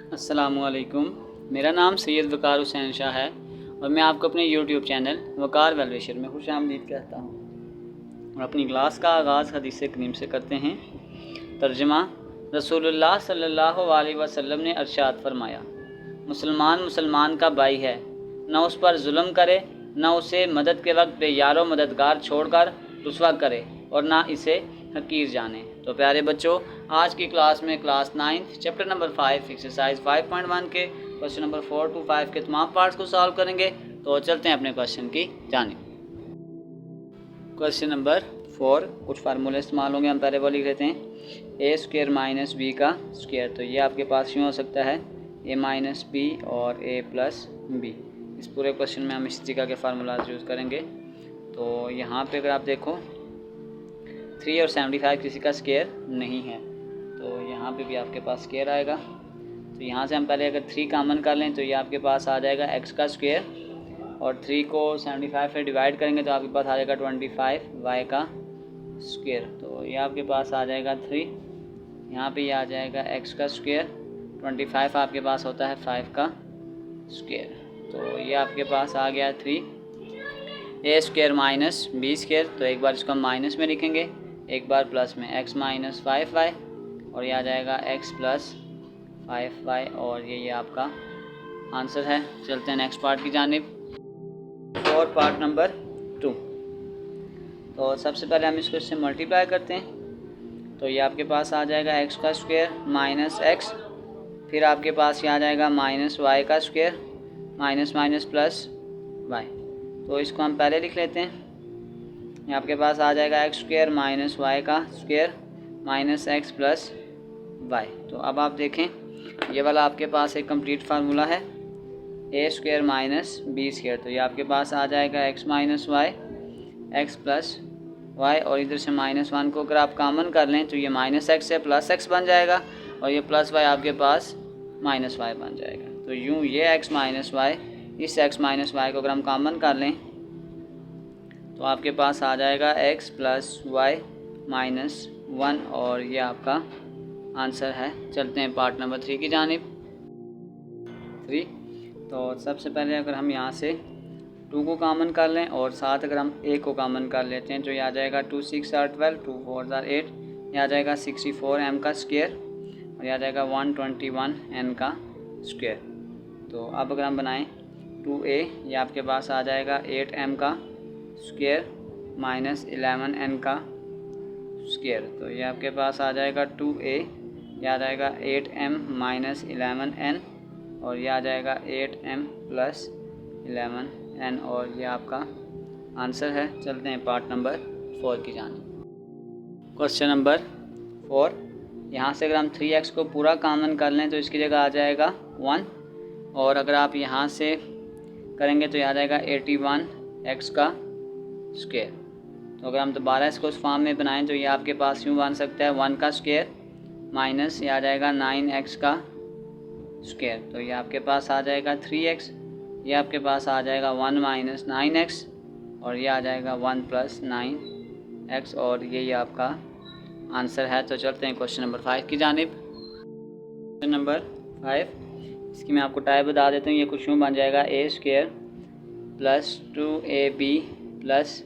अस्सलामुअलैकुम। मेरा नाम सैयद वकार हुसैन शाह है और मैं आपको अपने यूट्यूब चैनल वकार वेलविशर में खुशामदीद कहता हूँ। और अपनी क्लास का आगाज़ हदीस करीम से करते हैं। तर्जुमा। रसूलुल्लाह सल्लल्लाहु अलैहि वसल्लम ने इरशाद फरमाया, मुसलमान का भाई है, न उस पर जुल्म करे, न उसे मदद के वक्त बेयारो मददगार छोड़कर रुसवा करे और ना इसे हकीर जाने। तो प्यारे बच्चों, आज की क्लास में क्लास 9 चैप्टर नंबर 5 एक्सरसाइज 5.1 के क्वेश्चन नंबर 4 to 5 के तमाम पार्ट्स को सॉल्व करेंगे। तो चलते हैं अपने क्वेश्चन की जानिब। क्वेश्चन नंबर 4, कुछ फार्मूले इस्तेमाल होंगे, हम पहले वो लिख लेते हैं। ए स्क्वायर माइनस बी का स्क्वायर, तो ये आपके पास यूँ हो सकता है ए माइनस बी और ए प्लस बी। इस पूरे क्वेश्चन में हम इस तरीका के फार्मूलाज यूज़ करेंगे। तो यहाँ पे अगर आप देखो 3 और 75 किसी का स्क्वायर नहीं है, तो यहाँ पे भी आपके पास स्क्वायर आएगा। तो यहाँ से हम पहले अगर 3 कॉमन कर लें तो ये आपके पास आ जाएगा x का स्क्वायर, और 3 को 75 से डिवाइड करेंगे तो आपके पास आ जाएगा 25 y का स्क्वायर। तो ये आपके पास आ जाएगा 3, यहाँ पे ये आ जाएगा x का स्क्वायर, 25 आपके पास होता है 5 का स्क्वायर। तो ये आपके पास आ गया 3 ए स्क्वायर माइनस बी स्क्वायर। तो एक बार इसको हम माइनस में लिखेंगे, एक बार प्लस में x माइनस 5y, और ये आ जाएगा x प्लस 5y, और ये आपका आंसर है। चलते हैं नेक्स्ट पार्ट की जानिब और पार्ट नंबर 2। तो सबसे पहले हम इसको इससे मल्टीप्लाई करते हैं। तो ये आपके पास आ जाएगा x का स्क्वायर माइनस x, फिर आपके पास ये आ जाएगा माइनस y का square, minus minus plus y। तो इसको हम पहले लिख लेते हैं। ये आपके पास आ जाएगा एक्स स्क्वायर माइनस वाई का square minus X plus Y. तो अब आप देखें, ये वाला आपके पास एक कंप्लीट फार्मूला है, a square minus b square. तो ये आपके पास आ जाएगा x minus y x plus y, और इधर से -1 को अगर आप कॉमन कर लें तो ये माइनस एक्स से प्लस एक्स बन जाएगा, और ये प्लस वाई आपके पास माइनस वाई बन जाएगा। तो यूँ ये एक्स माइनस वाई, इस एक्स माइनस वाई को अगर हम कॉमन कर लें तो आपके पास आ जाएगा x प्लस वाई माइनस 1, और ये आपका आंसर है। चलते हैं पार्ट नंबर 3 की जानिब। 3, तो सबसे पहले अगर हम यहाँ से 2 को कॉमन कर लें और साथ अगर हम a को कॉमन कर लेते हैं तो ये आ जाएगा 2 6 are 12, 2 4 are 8, ये आ जाएगा 64 m का स्क्वायर, और ये आ जाएगा 121 n का स्क्वायर। तो अब अगर हम बनाएं 2a, ये आपके पास आ जाएगा 8 m का स्क्वायर माइनस 11 n का स्क्वायर। तो ये आपके पास आ जाएगा 2a, ये आ जाएगा 8m माइनस 11 n, और ये आ जाएगा 8m प्लस 11 n, और ये आपका आंसर है। चलते हैं पार्ट नंबर 4 की जानिब। क्वेश्चन नंबर 4, यहाँ से अगर हम 3x को पूरा कॉमन कर लें तो इसकी जगह आ जाएगा 1, और अगर आप यहाँ से करेंगे तो ये आ जाएगा 81x का स्क्वायर। तो अगर हम दोबारा इसको उस फॉर्म में बनाएं तो ये आपके पास यूँ बन सकता है 1 का स्क्वायर माइनस ये आ जाएगा 9x का स्क्वायर। तो ये आपके पास आ जाएगा 3x, ये आपके पास आ जाएगा 1 माइनस 9x, और ये आ जाएगा 1 प्लस 9x, और ये आपका आंसर है। तो चलते हैं क्वेश्चन नंबर 5 की जानिब। क्वेश्चन नंबर 5, इसकी मैं आपको टाइप बता देता हूँ। ये कुछ यूँ बन जाएगा a square plus 2ab plus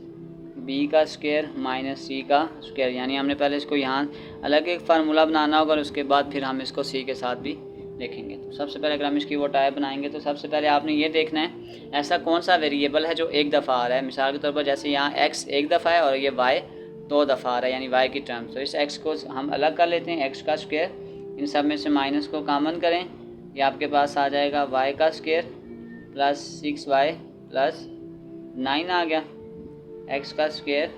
b का स्क्वायर माइनस सी का स्क्वायर। यानी हमने पहले इसको यहाँ अलग एक फार्मूला बनाना होगा और उसके बाद फिर हम इसको सी के साथ भी देखेंगे। तो सबसे पहले अगर हम इसकी वो टाइप बनाएंगे तो सबसे पहले आपने ये देखना है ऐसा कौन सा वेरिएबल है जो एक दफ़ा आ रहा है। मिसाल के तौर पर जैसे यहाँ x एक दफ़ा है और ये y 2 दफ़ा आ रहा है, यानी y की टर्म। तो इस x को हम अलग कर लेते हैं, x का स्क्वायर, इन सब में से माइनस को कॉमन करें, ये आपके पास आ जाएगा y का स्क्वायर प्लस 6y प्लस 9 आ गया, x का स्क्वायर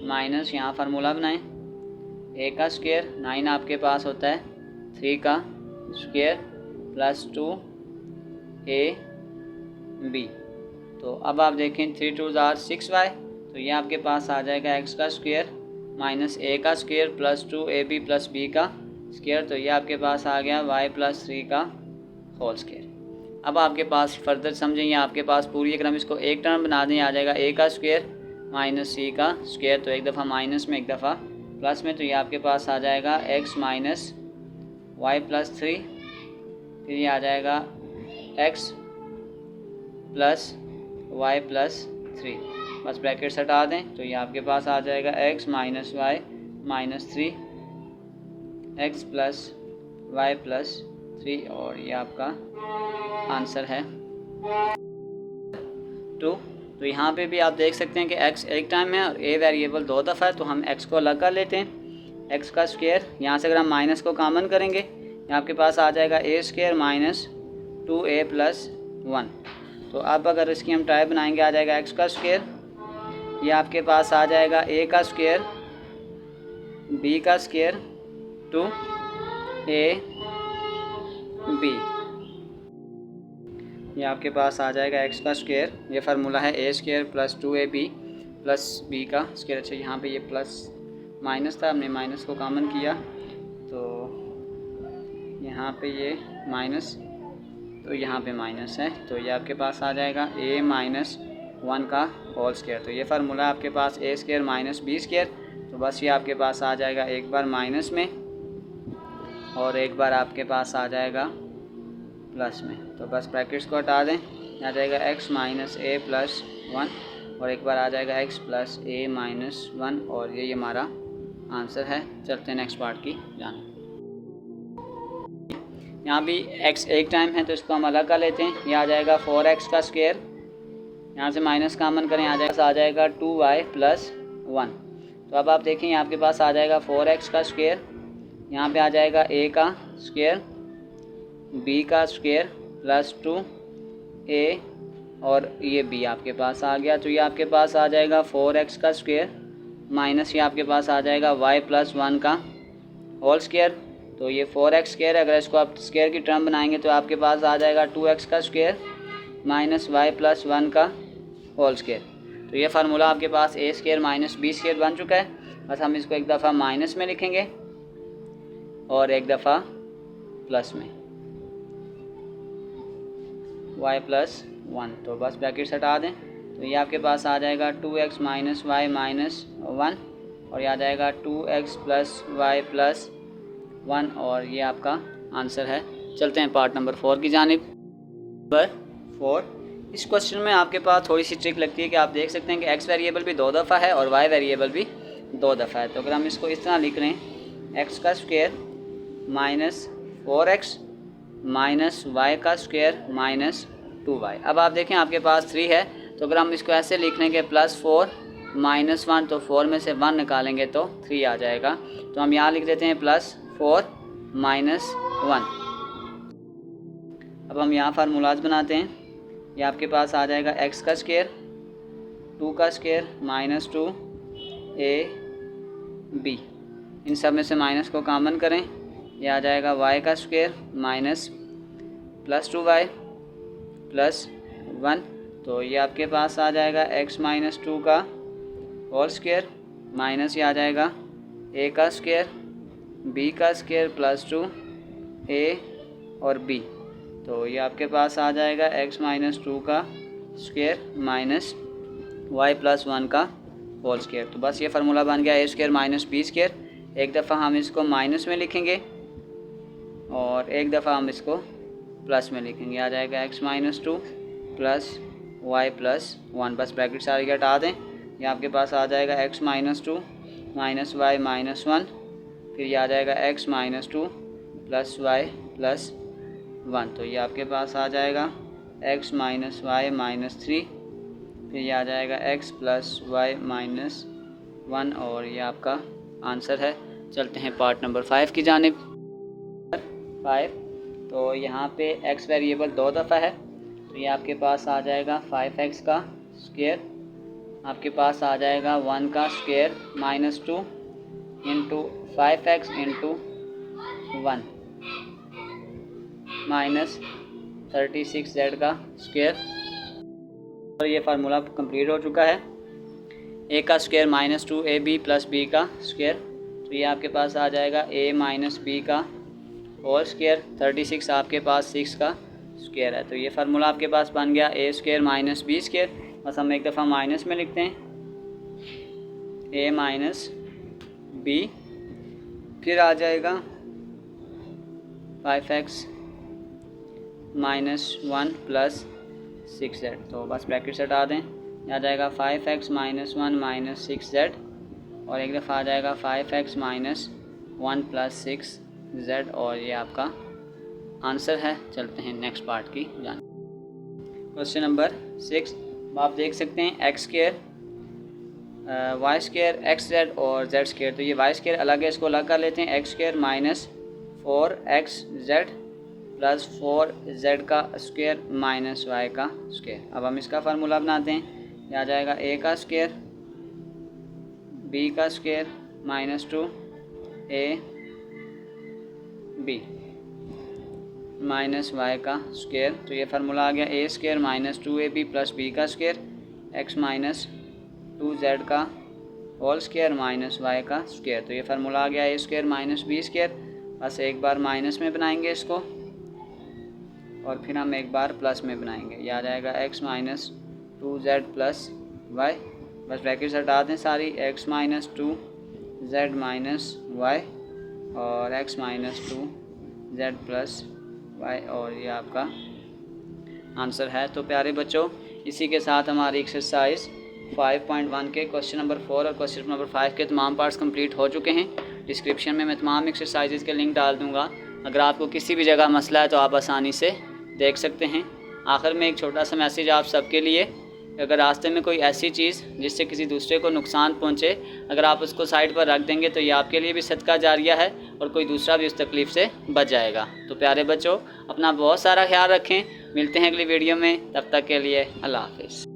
माइनस यहाँ फार्मूला बनाएं a का स्क्वायर, 9 आपके पास होता है 3 का स्क्वायर प्लस 2ab। तो अब आप देखें 3 2 are 6y, तो ये आपके पास आ जाएगा x का स्क्वायर माइनस a का square plus 2ab plus b का स्क्वायर। तो ये आपके पास आ गया y प्लस 3 का होल स्क्वायर। अब आपके पास फर्दर समझें, ये आपके पास पूरी अगर हम इसको एक टर्म बना दें आ जाएगा a का स्क्वायर माइनस सी का स्क्वायर। तो एक दफ़ा माइनस में एक दफ़ा प्लस में, तो ये आपके पास आ जाएगा x माइनस वाई प्लस 3 फिर ये आ जाएगा x प्लस वाई प्लस 3। बस ब्रैकेट्स हटा दें तो ये आपके पास आ जाएगा x minus y minus 3, x plus y plus 3 और ये आपका आंसर है 2। तो यहाँ पे भी आप देख सकते हैं कि x एक टाइम है और a वेरिएबल 2 दफ़ा है, तो हम x को अलग कर लेते हैं। x का स्क्वायर, यहाँ से अगर हम माइनस को कॉमन करेंगे यहाँ आपके पास आ जाएगा a square minus 2a plus 1। तो अब अगर इसकी हम टाइप बनाएंगे आ जाएगा x का स्क्वायर, ये आपके पास आ जाएगा a का स्क्वायर b का स्क्वायर 2a b, ये आपके पास आ जाएगा x का स्क्वायर। ये फार्मूला है a square plus 2ab plus b का स्क्वायर। अच्छा यहाँ पे ये प्लस माइनस था, हमने माइनस को कॉमन किया तो यहाँ पे ये माइनस, तो यहाँ पे माइनस है, तो ये आपके पास आ जाएगा a माइनस 1 का होल स्क्वायर। तो ये फार्मूला आपके पास a square minus b square. तो बस ये आपके पास आ जाएगा एक बार माइनस में और एक बार आपके पास आ जाएगा प्लस में। तो बस ब्रैकेट्स को हटा दें, आ जाएगा x माइनस a प्लस 1 और एक बार आ जाएगा x प्लस a माइनस 1 और ये हमारा आंसर है। चलते हैं नेक्स्ट पार्ट की जाने। यहाँ भी x एक टाइम है तो इसको हम अलग कर लेते हैं। ये आ जाएगा 4x का स्क्वायर, यहाँ से माइनस कॉमन करें आ जाएगा 2y प्लस 1। तो अब आप देखें आपके पास आ जाएगा 4x का स्क्वायर, यहाँ पे आ जाएगा a का स्क्वायर b का स्क्वायर प्लस 2a और ये b आपके पास आ गया। तो ये आपके पास आ जाएगा 4x का स्क्वायर माइनस ये आपके पास आ जाएगा y प्लस 1 का होल स्क्वायर। तो ये 4x स्क्वायर, अगर इसको आप स्क्वायर की टर्म बनाएंगे तो आपके पास आ जाएगा 2x का स्क्वायर माइनस y प्लस 1 का होल स्क्वायर। तो ये फार्मूला आपके पास a square minus b square बन चुका है। बस हम इसको एक दफ़ा माइनस में लिखेंगे और एक दफ़ा प्लस में y प्लस 1। तो बस ब्रैकेट्स हटा दें तो ये आपके पास आ जाएगा 2x माइनस वाई माइनस 1 और ये आ जाएगा 2x प्लस वाई प्लस 1 और ये आपका आंसर है। चलते हैं पार्ट नंबर 4 की जानिब। नंबर 4, इस क्वेश्चन में आपके पास थोड़ी सी ट्रिक लगती है कि आप देख सकते हैं कि x वेरिएबल भी 2 दफ़ा है और y वेरिएबल भी 2 दफ़ा है। तो अगर हम इसको इस तरह लिख रहे हैं x का square minus 4x minus Y का स्क्वायर माइनस 2y। अब आप देखें आपके पास 3 है, तो अगर हम इसको ऐसे लिख लेंगे प्लस 4 माइनस 1, तो 4 में से 1 निकालेंगे तो 3 आ जाएगा। तो हम यहाँ लिख देते हैं प्लस 4 माइनस 1। अब हम यहाँ फार्मूलाज बनाते हैं। ये आपके पास आ जाएगा x का स्क्वायर 2 का स्क्वायर माइनस 2ab, इन सब में से माइनस को कॉमन करें, ये आ जाएगा y का square minus plus 2y plus 1। तो ये आपके पास आ जाएगा x माइनस 2 का होल स्क्वायर माइनस ये आ जाएगा a का स्क्वायर b का स्क्वायर प्लस 2a और b। तो ये आपके पास आ जाएगा x माइनस 2 का स्क्वायर माइनस y प्लस 1 का होल स्क्वायर। तो बस ये फार्मूला बन गया a square minus b square. एक दफ़ा हम इसको माइनस में लिखेंगे और एक दफ़ा हम इसको प्लस में लिखेंगे, आ जाएगा x minus 2 plus y plus 1। बस ब्रैकेट सारी हटा दें, ये आपके पास आ जाएगा x minus 2 minus y minus 1, फिर ये आ जाएगा x minus 2 plus y plus 1। तो ये आपके पास आ जाएगा x माइनस y माइनस 3, फिर ये आ जाएगा x प्लस y माइनस 1 और ये आपका आंसर है। चलते हैं पार्ट नंबर 5 की जानिब। 5, तो यहाँ पे x वेरिएबल 2 दफ़ा है, तो ये आपके पास आ जाएगा 5x का स्क्वायर, आपके पास आ जाएगा 1 का square minus 2 into 5x into 1 minus 36z का स्क्वायर। और ये फार्मूला कंप्लीट हो चुका है। a का square minus 2ab plus b का स्क्वायर, तो ये आपके पास आ जाएगा a माइनस b का होल स्क्वायर, 36 आपके पास 6 का स्क्वायर है। तो ये फार्मूला आपके पास बन गया a square minus b square. बस हम एक दफ़ा माइनस में लिखते हैं a माइनस b, फिर आ जाएगा 5x -1 प्लस 6z, तो बस ब्रैकेट से हटा दें, आ जाएगा 5x - 1 - 6z और एक दफ़ा आ जाएगा 5x - 1 प्लस 6z और ये आपका आंसर है। चलते हैं नेक्स्ट पार्ट की जान। क्वेश्चन नंबर 6, आप देख सकते हैं x square y square x z और जेड स्क्वायर, तो ये वाई स्क्वायर अलग है, इसको अलग कर लेते हैं। X square minus 4xz plus 4z का स्क्वायर माइनस वाई का स्क्वायर। अब हम इसका फार्मूला बनाते हैं, यह आ जाएगा a का स्क्वायर b का square minus 2ab minus Y का स्क्वायर, तो ये फार्मूला आ गया a square minus 2ab plus b का स्क्वायर x माइनस 2z का होल स्क्वायर माइनस वाई का स्क्वायर, तो ये फार्मूला आ गया a square minus b square. बस एक बार माइनस में बनाएंगे इसको और फिर हम एक बार प्लस में बनाएंगे, यह आ जाएगा x minus 2z plus y. बस ब्रैकेट से हटा दें सारी, x minus 2z minus y और x minus 2z plus y और ये आपका आंसर है। तो प्यारे बच्चों, इसी के साथ हमारी एक्सरसाइज 5.1 के क्वेश्चन नंबर 4 और क्वेश्चन नंबर 5 के तमाम पार्ट्स कंप्लीट हो चुके हैं। डिस्क्रिप्शन में मैं तमाम एक्सरसाइजेज के लिंक डाल दूंगा, अगर आपको किसी भी जगह मसला है तो आप आसानी से देख सकते हैं। आखिर में एक छोटा सा मैसेज आप सबके लिए, अगर रास्ते में कोई ऐसी चीज़ जिससे किसी दूसरे को नुकसान पहुंचे, अगर आप उसको साइड पर रख देंगे तो ये आपके लिए भी सदका जारिया है और कोई दूसरा भी उस तकलीफ़ से बच जाएगा। तो प्यारे बच्चों, अपना बहुत सारा ख्याल रखें, मिलते हैं अगली वीडियो में, तब तक के लिए अल्लाह हाफ़िज़।